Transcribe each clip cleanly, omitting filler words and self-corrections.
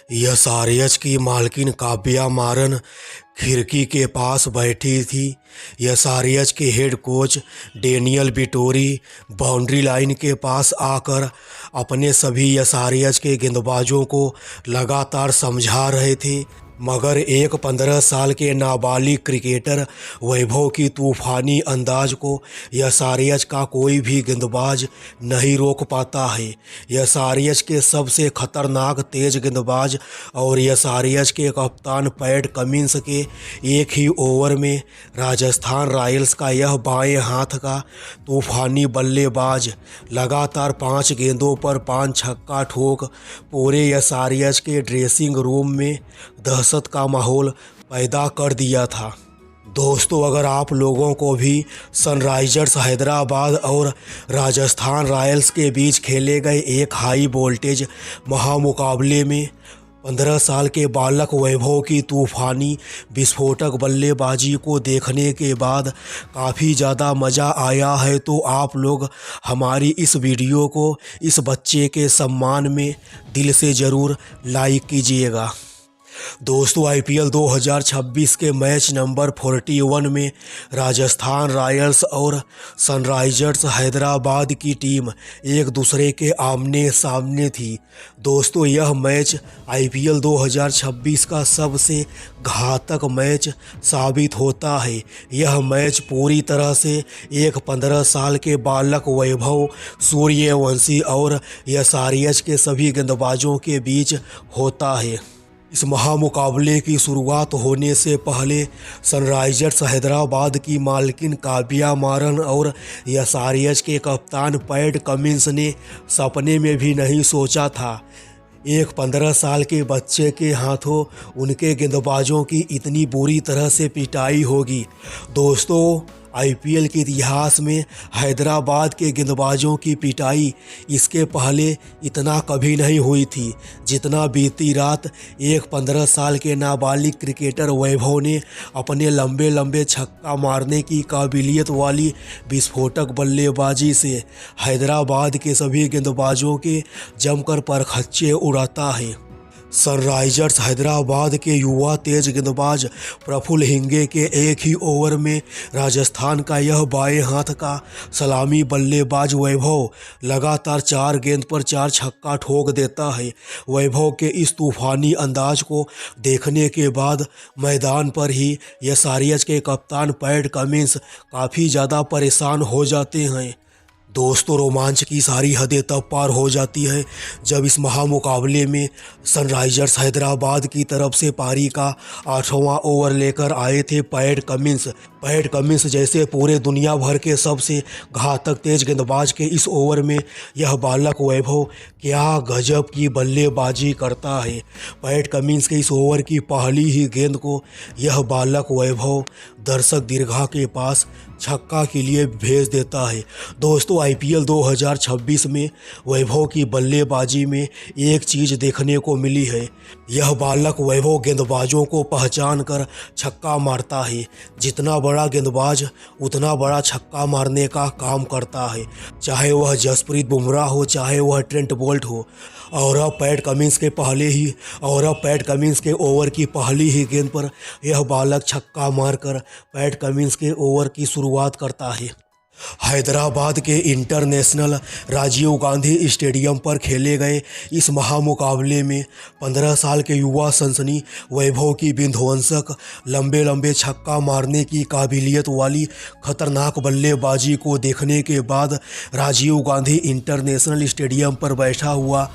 यसारियस की मालकिन काव्या मारन खिड़की के पास बैठी थी। यसारियस के head coach Daniel Vettori boundary line के पास आकर अपने सभी यसारियस के गेंदबाजों को लगातार समझा रहे थे, मगर एक 15 साल के नाबालिग क्रिकेटर वैभव की तूफानी अंदाज को यसारियस का कोई भी गेंदबाज नहीं रोक पाता है। यसारियस के सबसे खतरनाक तेज गेंदबाज और यसारियस के कप्तान पैट कमिंस के एक ही ओवर में राजस्थान रॉयल्स का यह बाएं हाथ का तूफानी बल्लेबाज लगातार 5 गेंदों पर 5 छक्का ठोक पूरे यसारियस के ड्रेसिंग रूम में दहशत का माहौल पैदा कर दिया था। दोस्तों, अगर आप लोगों को भी सनराइजर्स हैदराबाद और राजस्थान रॉयल्स के बीच खेले गए एक हाई वोल्टेज महामुकाबले में 15 साल के बालक वैभव की तूफानी विस्फोटक बल्लेबाजी को देखने के बाद काफ़ी ज़्यादा मज़ा आया है, तो आप लोग हमारी इस वीडियो को इस बच्चे के सम्मान में दिल से ज़रूर लाइक कीजिएगा। दोस्तों, आईपीएल 2026 के मैच नंबर 41 में राजस्थान रॉयल्स और सनराइजर्स हैदराबाद की टीम एक दूसरे के आमने सामने थी। दोस्तों, यह मैच आईपीएल 2026 का सबसे घातक मैच साबित होता है। यह मैच पूरी तरह से एक 15 साल के बालक वैभव सूर्यवंशी और यसारियस के सभी गेंदबाजों के बीच होता है। इस महामुकाबले की शुरुआत होने से पहले सनराइजर्स हैदराबाद की मालकिन काव्या मारन और यसारियस के कप्तान पैट कमिंस ने सपने में भी नहीं सोचा था एक 15 साल के बच्चे के हाथों उनके गेंदबाजों की इतनी बुरी तरह से पिटाई होगी। दोस्तों, आईपीएल के इतिहास में हैदराबाद के गेंदबाजों की पिटाई इसके पहले इतना कभी नहीं हुई थी जितना बीती रात एक 15 साल के नाबालिग क्रिकेटर वैभव ने अपने लंबे लंबे छक्का मारने की काबिलियत वाली विस्फोटक बल्लेबाजी से हैदराबाद के सभी गेंदबाजों के जमकर परखच्चे उड़ाता है। सनराइजर्स हैदराबाद के युवा तेज गेंदबाज प्रफुल्ल हिंगे के एक ही ओवर में राजस्थान का यह बाएं हाथ का सलामी बल्लेबाज वैभव लगातार 4 गेंद पर 4 छक्का ठोक देता है। वैभव के इस तूफानी अंदाज को देखने के बाद मैदान पर ही यसारियस के कप्तान पैट कमिंस काफ़ी ज़्यादा परेशान हो जाते हैं। दोस्तों, रोमांच की सारी हदें तब पार हो जाती है जब इस महामुकाबले में सनराइजर्स हैदराबाद की तरफ से पारी का 8वां ओवर लेकर आए थे पैट कमिंस। पैट कमिंस जैसे पूरे दुनिया भर के सबसे घातक तेज गेंदबाज के इस ओवर में यह बालक वैभव क्या गजब की बल्लेबाजी करता है। पैट कमिंस के इस ओवर की पहली ही गेंद को यह बालक वैभव दर्शक दीर्घा के पास छक्का के लिए भेज देता है। दोस्तों, आईपीएल 2026 में वैभव की बल्लेबाजी में एक चीज़ देखने को मिली है। यह बालक वैभव गेंदबाजों को पहचान कर छक्का मारता है। जितना बड़ा गेंदबाज उतना बड़ा छक्का मारने का काम करता है, चाहे वह जसप्रीत बुमराह हो, चाहे वह ट्रेंट बोल्ट हो। और अब पैट कमिंस के ओवर की पहली ही गेंद पर यह बालक छक्का मारकर पैट कमिंस के ओवर की शुरुआत करता है। हैदराबाद के इंटरनेशनल राजीव गांधी स्टेडियम पर खेले गए इस महामुकाबले में 15 साल के युवा सनसनी वैभव की विध्वंसक लंबे लंबे छक्का मारने की काबिलियत वाली खतरनाक बल्लेबाजी को देखने के बाद राजीव गांधी इंटरनेशनल स्टेडियम पर बैठा हुआ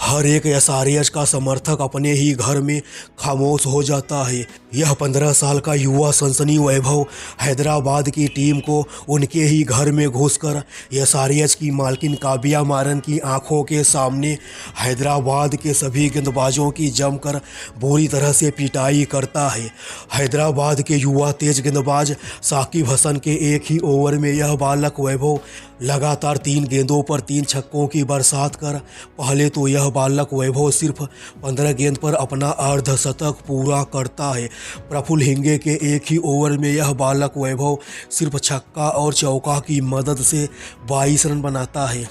हर एक यसारियस का समर्थक अपने ही घर में खामोश हो जाता है। यह 15 साल का युवा सनसनी वैभव हैदराबाद की टीम को उनके ही घर में घुसकर यसारियस की मालकिन काव्या मारन की आंखों के सामने हैदराबाद के सभी गेंदबाजों की जमकर बुरी तरह से पिटाई करता है। हैदराबाद के युवा तेज गेंदबाज साकिब हसन के एक ही ओवर में यह बालक वैभव लगातार 3 गेंदों पर 3 छक्कों की बरसात कर पहले तो यह बालक वैभव सिर्फ 15 गेंद पर अपना अर्धशतक पूरा करता है। प्रफुल्ल हिंगे के एक ही ओवर में यह बालक वैभव सिर्फ छक्का और चौका की मदद से 22 रन बनाता है।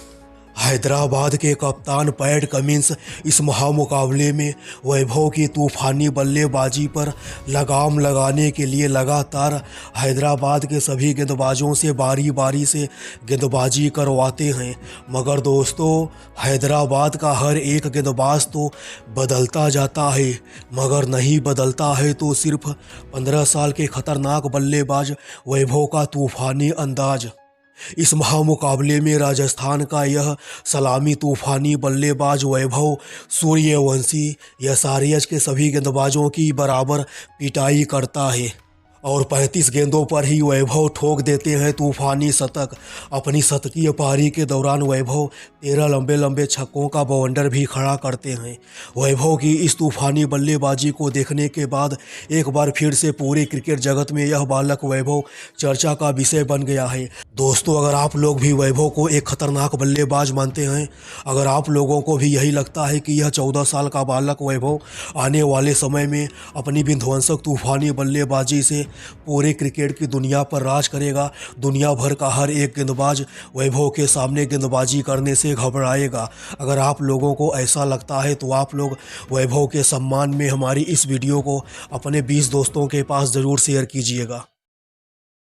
हैदराबाद के कप्तान पैट कमिंस इस महामुकाबले में वैभव की तूफानी बल्लेबाजी पर लगाम लगाने के लिए लगातार हैदराबाद के सभी गेंदबाजों से बारी बारी से गेंदबाजी करवाते हैं। मगर दोस्तों, हैदराबाद का हर एक गेंदबाज तो बदलता जाता है, मगर नहीं बदलता है तो सिर्फ 15 साल के खतरनाक बल्लेबाज वैभव का तूफानी अंदाज। इस महामुकाबले में राजस्थान का यह सलामी तूफानी बल्लेबाज वैभव सूर्यवंशी एसआरएच के सभी गेंदबाजों की बराबर पिटाई करता है और 35 गेंदों पर ही वैभव ठोक देते हैं तूफानी शतक। अपनी शतकीय पारी के दौरान वैभव 13 लंबे लंबे छक्कों का बवंडर भी खड़ा करते हैं। वैभव की इस तूफानी बल्लेबाजी को देखने के बाद एक बार फिर से पूरे क्रिकेट जगत में यह बालक वैभव चर्चा का विषय बन गया है। दोस्तों, अगर आप लोग भी वैभव को एक खतरनाक बल्लेबाज मानते हैं, अगर आप लोगों को भी यही लगता है कि यह 14 साल का बालक वैभव आने वाले समय में अपनी विध्वंसक तूफानी बल्लेबाजी से पूरे क्रिकेट की दुनिया पर राज करेगा, दुनिया भर का हर एक गेंदबाज वैभव के सामने गेंदबाजी करने से घबराएगा, अगर आप लोगों को ऐसा लगता है तो आप लोग वैभव के सम्मान में हमारी इस वीडियो को अपने 20 दोस्तों के पास ज़रूर शेयर कीजिएगा।